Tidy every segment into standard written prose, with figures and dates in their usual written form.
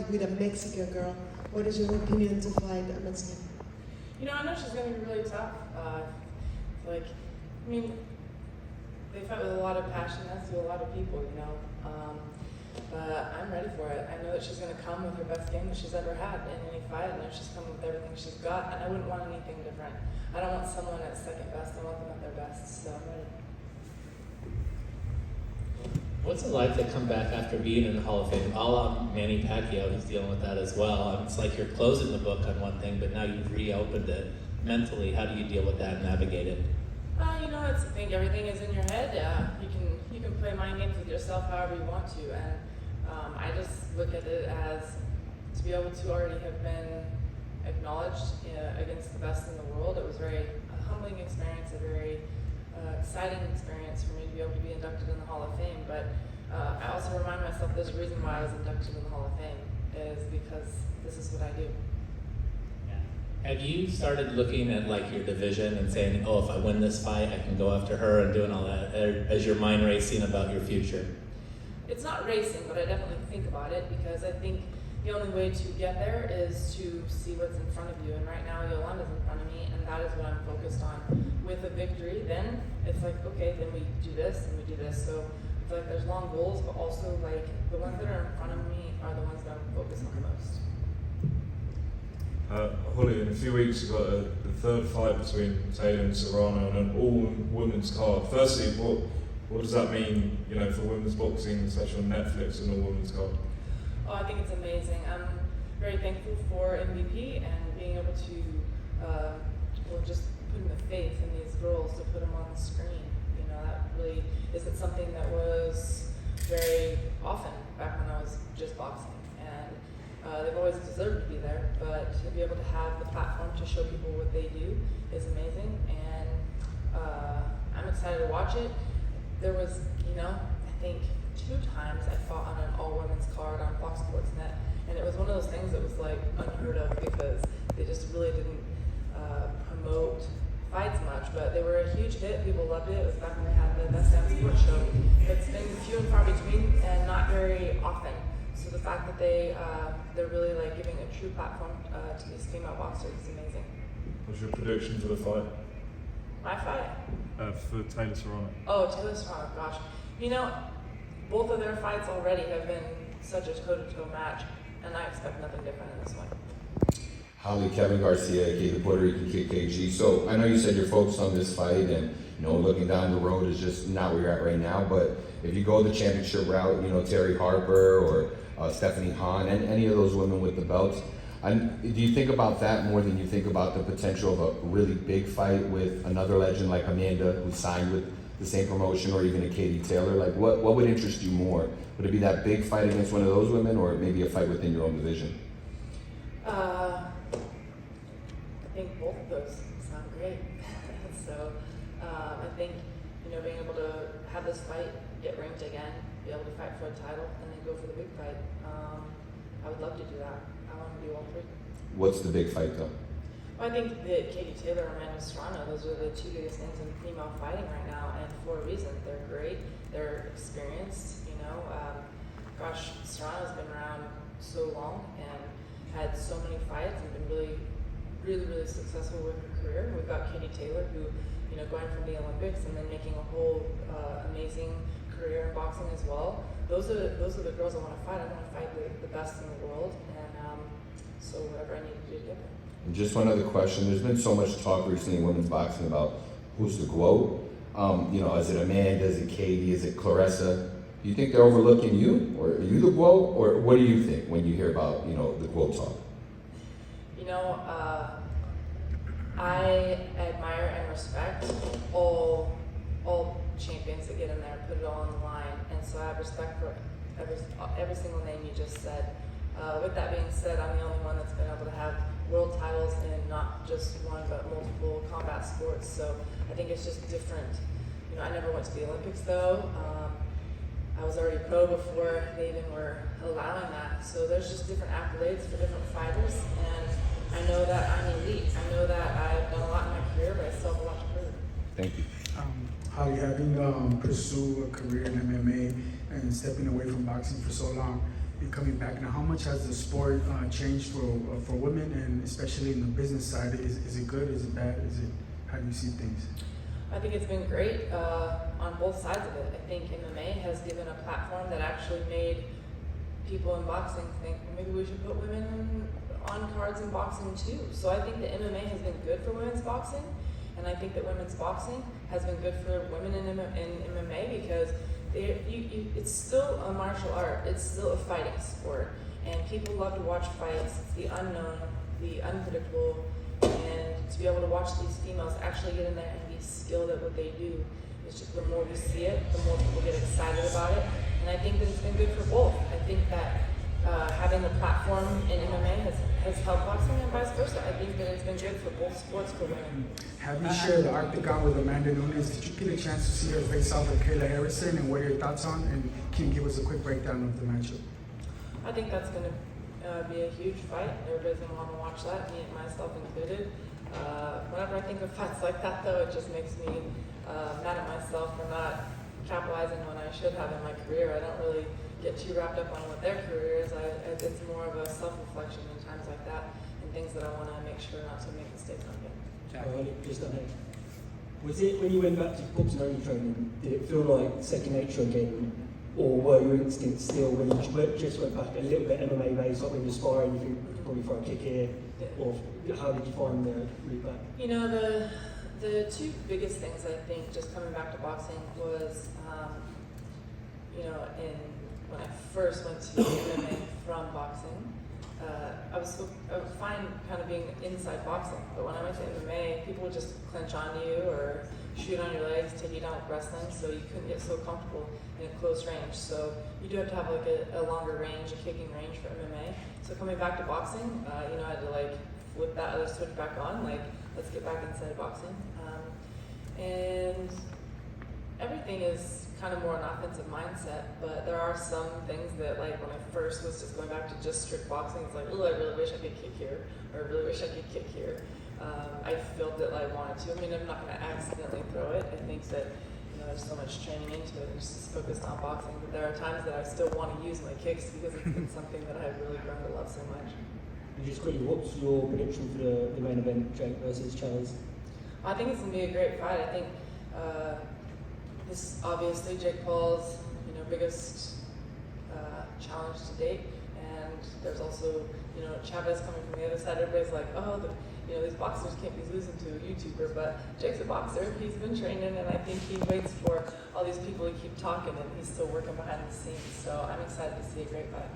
with a Mexican girl. What is your opinion to fight a Mexican? You know, I know she's going to be really tough. They fight with a lot of passion, as do a lot of people, you know. But I'm ready for it. I know that she's going to come with her best game that she's ever had in any fight. I know she's coming with everything she's got, and I wouldn't want anything different. I don't want someone at second best. I want them at their best, so I'm ready. What's it like to come back after being in the Hall of Fame? A la Manny Pacquiao, who's dealing with that as well. It's like you're closing the book on one thing, but now you've reopened it. Mentally, how do you deal with that and navigate it? I think everything is in your head. You can play mind games with yourself however you want to, and I just look at it as to be able to already have been acknowledged against the best in the world. It was a humbling experience, a very exciting experience for me to be able to be inducted in the Hall of Fame. But I also remind myself there's a reason why I was inducted in the Hall of Fame is because this is what I do. Have you started looking at like your division and saying, oh, if I win this fight, I can go after her and doing all that? Is your mind racing about your future? It's not racing, but I definitely think about it because I think the only way to get there is to see what's in front of you. And right now, Yolanda's in front of me, and that is what I'm focused on. With a victory, then it's like, okay, then we do this and we do this. So it's like there's long goals, but also like the ones that are in front of me are the ones that I'm focused on the most. Julio, in a few weeks you've got the third fight between Taylor and Serrano on an all-women's card. Firstly, what does that mean, for women's boxing, especially on Netflix, an all-women's card? Oh, I think it's amazing. I'm very thankful for MVP and being able to, just putting the faith in these girls to put them on the screen. That really isn't something that was very often back when I was just boxing. They've always deserved to be there, but to be able to have the platform to show people what they do is amazing, and I'm excited to watch it. There was, I think 2 times I fought on an all-women's card on Fox Sports Net, and it was one of those things that was like unheard of because they just really didn't promote fights much, but they were a huge hit. People loved it. It was back when they had the Best Damn Sports Show. It's been few and far between and not very often. So the fact that they're really like giving a true platform to these female boxers is amazing. What's your prediction for the fight? My fight? For Taylor Serrano. Oh, Taylor Serrano, gosh. Both of their fights already have been such a toe-to-toe match, and I expect nothing different in this one. Holly, Kevin Garcia, aka the Puerto Rican KKG. So I know you said you're focused on this fight, and looking down the road is just not where you're at right now. But if you go the championship route, Terry Harper or Stephanie Hahn, and any of those women with the belts, do you think about that more than you think about the potential of a really big fight with another legend like Amanda, who signed with the same promotion, or even a Katie Taylor? Like, what would interest you more? Would it be that big fight against one of those women, or maybe a fight within your own division? I think both of those sound great. So I think, being able to have this fight, get ranked again, be able to fight for a title, and then go for the big fight. I would love to do that. I want to do all 3. What's the big fight, though? Well, I think that Katie Taylor and Amanda Serrano, those are the 2 biggest names in female fighting right now, and for a reason. They're great. They're experienced. Serrano's been around so long and had so many fights and been really, really, really successful with her career. And we've got Katie Taylor, who, going from the Olympics and then making a whole amazing career in boxing as well. Those are the girls I want to fight. I want to fight the best in the world, and so whatever I need to do to get there. And just one other question. There's been so much talk recently in women's boxing about who's the GOAT. Is it Amanda? Is it Katie? Is it Clarissa? Do you think they're overlooking you, or are you the GOAT, or what do you think when you hear about the GOAT talk? I admire and respect all champions that get in there and put it all on the line, and so I have respect for every single name you just said. With that being said, I'm the only one that's been able to have world titles in not just one but multiple combat sports, so I think it's just different. I never went to the Olympics though. I was already pro before they even were allowing that, so there's just different accolades for different fighters, and I know that I'm elite. I know that I've done a lot in my career, but I still have a lot to prove. Thank you. Holly, having pursued a career in MMA and stepping away from boxing for so long, in coming back. Now, how much has the sport changed for women, and especially in the business side? Is it good? Is it bad? How do you see things? I think it's been great on both sides of it. I think MMA has given a platform that actually made people in boxing think maybe we should put women on cards in boxing too. So I think that MMA has been good for women's boxing, and I think that women's boxing has been good for women in MMA because it's still a martial art. It's still a fighting sport, and people love to watch fights. It's the unknown, the unpredictable, and to be able to watch these females actually get in there and be skilled at what they do. It's just the more we see it, the more people get excited about it, and I think that it's been good for both. I think that having the platform in MMA has helped boxing and vice versa. I think that it's been good for both sports for women. Have you shared the octagon with Amanda Nunes? Did you get a chance to see her face off with Kayla Harrison, and what are your thoughts on? And can you give us a quick breakdown of the matchup? I think that's going to be a huge fight. Everybody's going to want to watch that, me and myself included. Whenever I think of fights like that, though, it just makes me mad at myself for not capitalizing when I should have in my career. I don't really get too wrapped up on what their career is. It's more of a self-reflection in times like that and things that I want to make sure not to make mistakes on again. Just on it. Was it when you went back to boxing only training, did it feel like second nature again? Or were your instincts still when you just went back a little bit MMA based, like when you're sparring, you think you could probably throw a kick here? Or how did you find the route back? You know, the two biggest things I think just coming back to boxing was, you know, when I first went to MMA from boxing, I was fine kind of being inside boxing, but when I went to MMA, people would just clinch onto you or shoot on your legs, take you down with wrestling, so you couldn't get so comfortable in a close range. So you do have to have like a longer range, a kicking range for MMA. So coming back to boxing, you know, I had to like flip that other switch back on, like let's get back inside boxing. And everything is kind of more an offensive mindset, but there are some things that, like when I first was just going back to just strict boxing, it's like, oh, I really wish I could kick here, or I really wish I could kick here. I felt that I wanted to. I mean, I'm not going to accidentally throw it. I think that, you know, there's so much training into it, and it's just focused on boxing, but there are times that I still want to use my kicks because it's been something that I've really grown to love so much. And just quickly, what's your prediction for the main event, Jake versus Chavez? I think it's going to be a great fight. I think this obviously Jake Paul's, you know, biggest challenge to date, and there's also, you know, Chavez coming from the other side. Everybody's like, oh, you know, these boxers can't be losing to a YouTuber, but Jake's a boxer. He's been training, and I think he waits for all these people to keep talking, and he's still working behind the scenes. So I'm excited to see a great fight.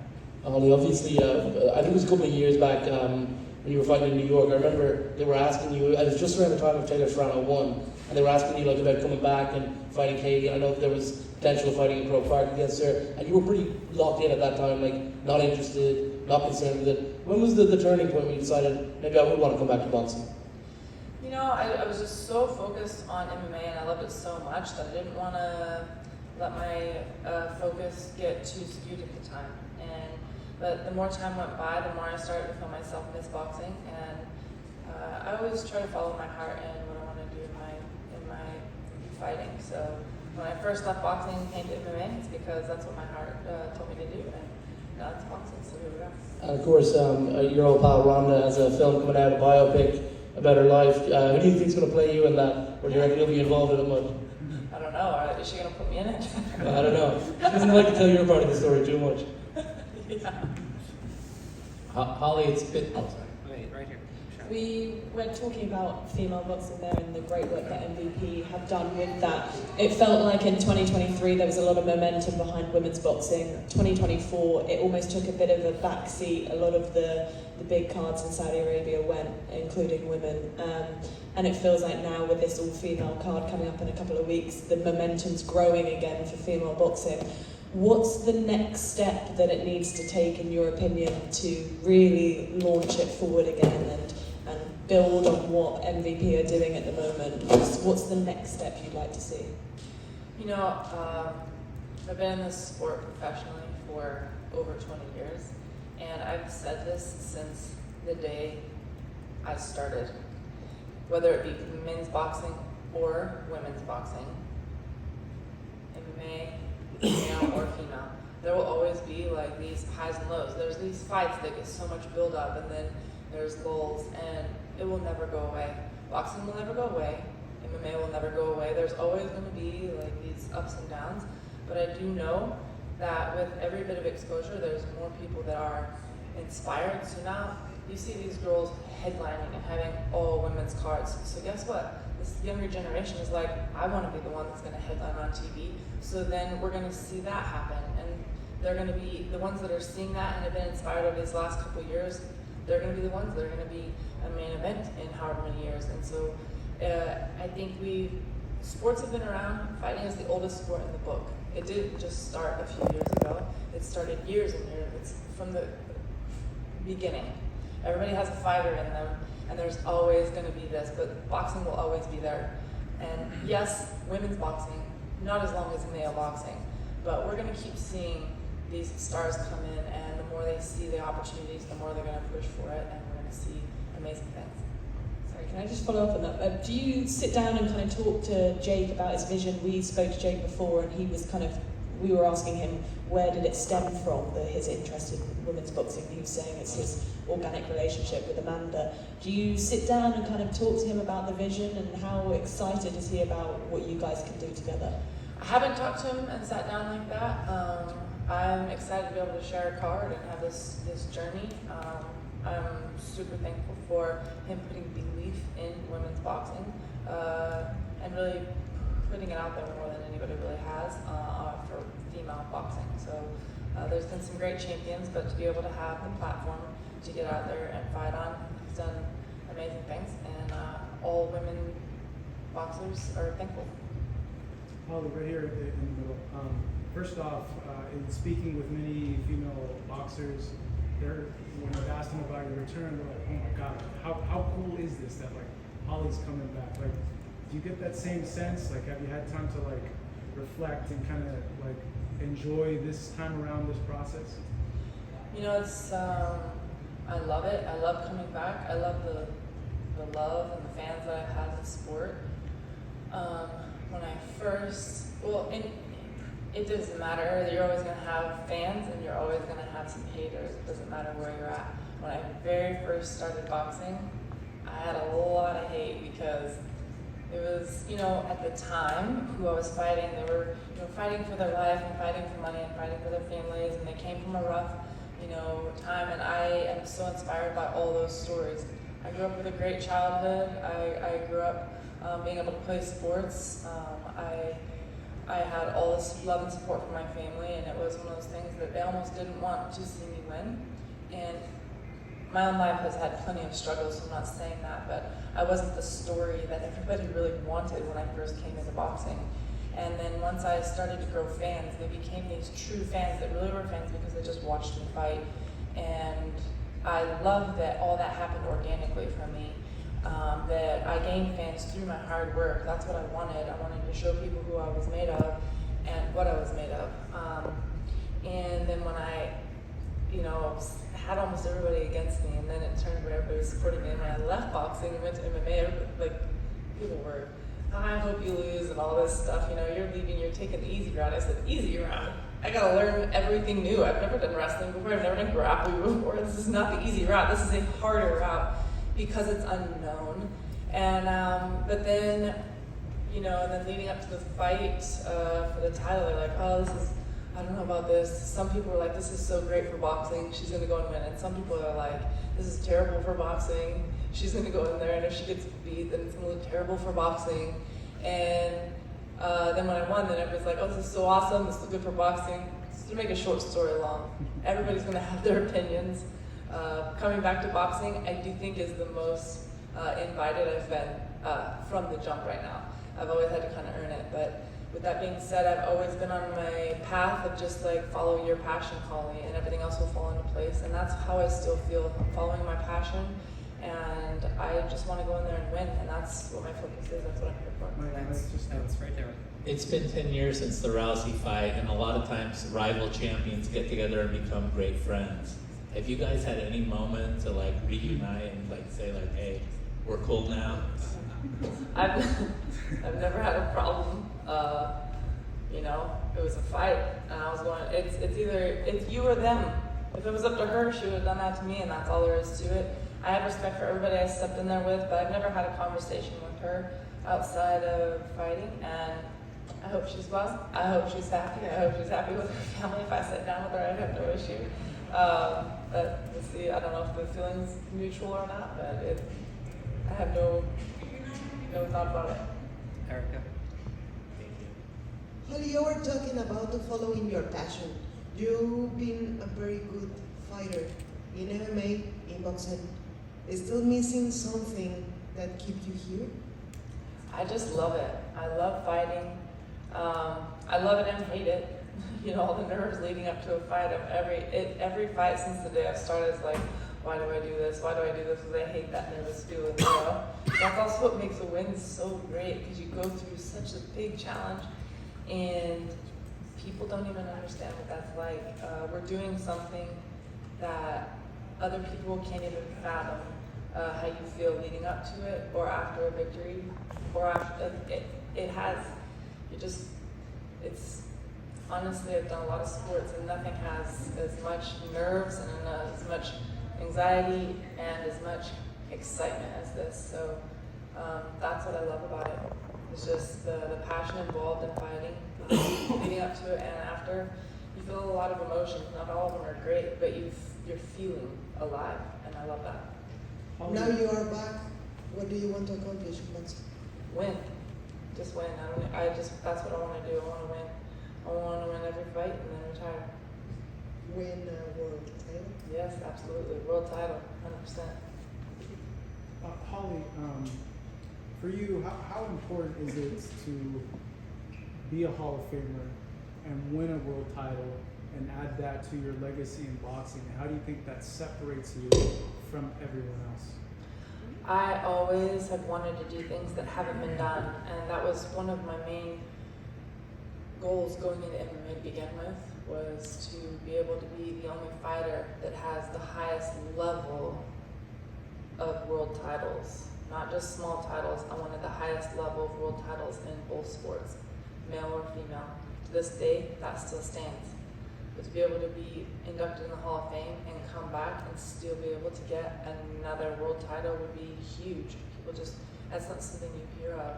Holly, obviously, I think it was a couple of years back when you were fighting in New York. I remember they were asking you, it was just around the time of Taylor Serrano won, and they were asking you like about coming back and fighting Kayla. I know there was potential of fighting in Pro Park against her, and you were pretty locked in at that time, like not interested, not concerned with it. When was the turning point when you decided maybe I would want to come back to boxing? You know, I was just so focused on MMA, and I loved it so much that I didn't want to let my focus get too skewed at the time. But the more time went by, the more I started to feel myself miss boxing, and I always try to follow my heart and what I want to do in my fighting. So when I first left boxing and came to MMA, it's because that's what my heart told me to do, and now it's boxing. So here we go. And of course, your old pal Rhonda has a film coming out, a biopic about her life. Who do you think is going to play you in that, or do you reckon you'll be involved in it much? I don't know. Is she going to put me in it? I don't know. She doesn't like to tell your part of the story too much. Yeah. Holly, it's been. Oh, sorry. Wait, right here. We were talking about female boxing there and the great work that MVP have done with that. It felt like in 2023 there was a lot of momentum behind women's boxing. 2024 it almost took a bit of a backseat. A lot of the big cards in Saudi Arabia went, including women. And it feels like now with this all-female card coming up in a couple of weeks, the momentum's growing again for female boxing. What's the next step that it needs to take, in your opinion, to really launch it forward again and build on what MVP are doing at the moment? What's the next step you'd like to see? You know, I've been in this sport professionally for over 20 years, and I've said this since the day I started. Whether it be men's boxing or women's boxing, MMA, male or female, there will always be like these highs and lows. There's these fights that get so much build up, and then there's lulls, and it will never go away. Boxing will never go away. MMA will never go away. There's always going to be like these ups and downs, but I do know that with every bit of exposure, there's more people that are inspired. So now you see these girls headlining and having all women's cards. So guess what? This younger generation is like, I want to be the one that's going to headline on TV. So then we're going to see that happen, and they're going to be the ones that are seeing that and have been inspired over these last couple of years. They're going to be the ones that are going to be a main event in however many years. And so I think sports have been around. Fighting is the oldest sport in the book. It didn't just start a few years ago. It started years and years. It's from the beginning. Everybody has a fighter in them, and there's always going to be this, but boxing will always be there. And yes, women's boxing, not as long as male boxing, but we're going to keep seeing these stars come in, and the more they see the opportunities, the more they're going to push for it, and we're going to see amazing things. Sorry, can I just follow up on that? Do you sit down and kind of talk to Jake about his vision? We spoke to Jake before, and he was we were asking him where did it stem from, his interest in women's boxing. He was saying it's his organic relationship with Amanda. Do you sit down and kind of talk to him about the vision, and how excited is he about what you guys can do together? I haven't talked to him and sat down like that. I'm excited to be able to share a card and have this journey. I'm super thankful for him putting belief in women's boxing and really putting it out there more than anybody really has for female boxing. So there's been some great champions, but to be able to have the platform to get out there and fight on, he's done amazing things, and all women boxers are thankful. Holly, right here in the middle. First off, in speaking with many female boxers, when I've asked them about your return, they're like, "Oh my God, how cool is this that like Holly's coming back?" Like, do you get that same sense? Like, have you had time to like reflect and kind of like enjoy this time around, this process? You know, it's I love it. I love coming back. I love the love and the fans that I've had in the sport. When I first, it doesn't matter. You're always going to have fans, and you're always going to have some haters. It doesn't matter where you're at. When I very first started boxing, I had a lot of hate because it was, at the time, who I was fighting, they were, fighting for their life and fighting for money and fighting for their families, and they came from a rough, time, and I am so inspired by all those stories. I grew up with a great childhood. I grew up being able to play sports. I had all this love and support from my family, and it was one of those things that they almost didn't want to see me win. And my own life has had plenty of struggles, so I'm not saying that, but I wasn't the story that everybody really wanted when I first came into boxing. And then once I started to grow fans, they became these true fans that really were fans because they just watched me fight. And I love that all that happened organically for me. That I gained fans through my hard work. That's what I wanted. I wanted to show people who I was made of and what I was made of. And then when I, had almost everybody against me, and then it turned where everybody was supporting me. And when I left boxing and went to MMA, people were, I hope you lose and all this stuff. You're leaving, you're taking the easy route. I said, easy route? I gotta learn everything new. I've never done wrestling before. I've never done grappling before. This is not the easy route. This is a harder route because it's unknown. And, but then, and then leading up to the fight for the title, they're like, oh, I don't know about this. Some people are like, this is so great for boxing. She's gonna go and win. And some people are like, this is terrible for boxing. She's gonna go in there, and if she gets beat, then it's gonna look terrible for boxing. And then when I won, then everybody's like, oh, this is so awesome. This is good for boxing. So to make a short story long, everybody's gonna have their opinions. Coming back to boxing, I do think is the most invited I've been from the jump right now. I've always had to kind of earn it, but with that being said, I've always been on my path of just like follow your passion, Holly, and everything else will fall into place. And that's how I still feel. I'm following my passion, and I just want to go in there and win, and that's what my focus is. That's what I'm here for. That's right there. It's been 10 years since the Rousey fight, and a lot of times rival champions get together and become great friends. Have you guys had any moment to like reunite and like say like, hey, we're cool now? I've never had a problem. you know, it was a fight, and I was going, it's either, it's you or them. If it was up to her, she would have done that to me, and that's all there is to it. I have respect for everybody I stepped in there with, but I've never had a conversation with her outside of fighting, and I hope she's well. I hope she's happy. I hope she's happy with her family. If I sat down with her, I'd have no issue. But we'll see. I don't know if the feeling's mutual or not, but I have no thought about it. Erica. Holly, you were talking about following your passion. You've been a very good fighter in MMA, in boxing. Is still missing something that keeps you here? I just love it. I love fighting. I love it and hate it. You know, all the nerves leading up to a fight. Every fight since the day I've started is like, why do I do this? Why do I do this? Because I hate that nervous feeling. You know? That's also what makes a win so great, because you go through such a big challenge, and people don't even understand what that's like. We're doing something that other people can't even fathom how you feel leading up to it, or after a victory, or after it's honestly, I've done a lot of sports, and nothing has as much nerves and as much anxiety and as much excitement as this. So that's what I love about it. It's just the passion involved in fighting, leading up to it and after. You feel a lot of emotions. Not all of them are great, but you're feeling alive, and I love that. Now you are back. What do you want to accomplish in boxing? Win. Just win. That's what I want to do. I want to win. I want to win every fight and then retire. Win a world title? Yes, absolutely. World title, 100%. Holly, for you, how important is it to be a Hall of Famer and win a world title and add that to your legacy in boxing? And how do you think that separates you from everyone else? I always have wanted to do things that haven't been done, and that was one of my main goals going into MMA to begin with, was to be able to be the only fighter that has the highest level of world titles, not just small titles. I wanted the highest level of world titles in both sports, male or female. To this day, that still stands. But to be able to be inducted in the Hall of Fame and come back and still be able to get another world title would be huge. That's not something you hear of.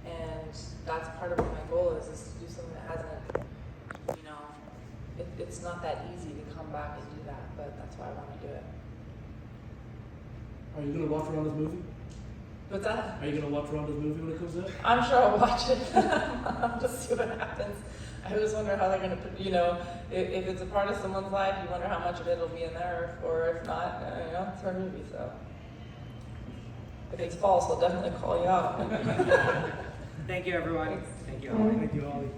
And that's part of what my goal is to do something that hasn't, it's not that easy to come back and do that, but that's why I want to do it. Are you going to watch Ronda's movie? What's that? Are you going to watch Ronda's movie when it comes out? I'm sure I'll watch it. I'll just see what happens. I always wonder how they're going to put, if it's a part of someone's life, you wonder how much of it will be in there, or if not, it's her movie, so. If it's false, I'll definitely call you out. Thank you, everyone. Thank you, Thank you, Holly.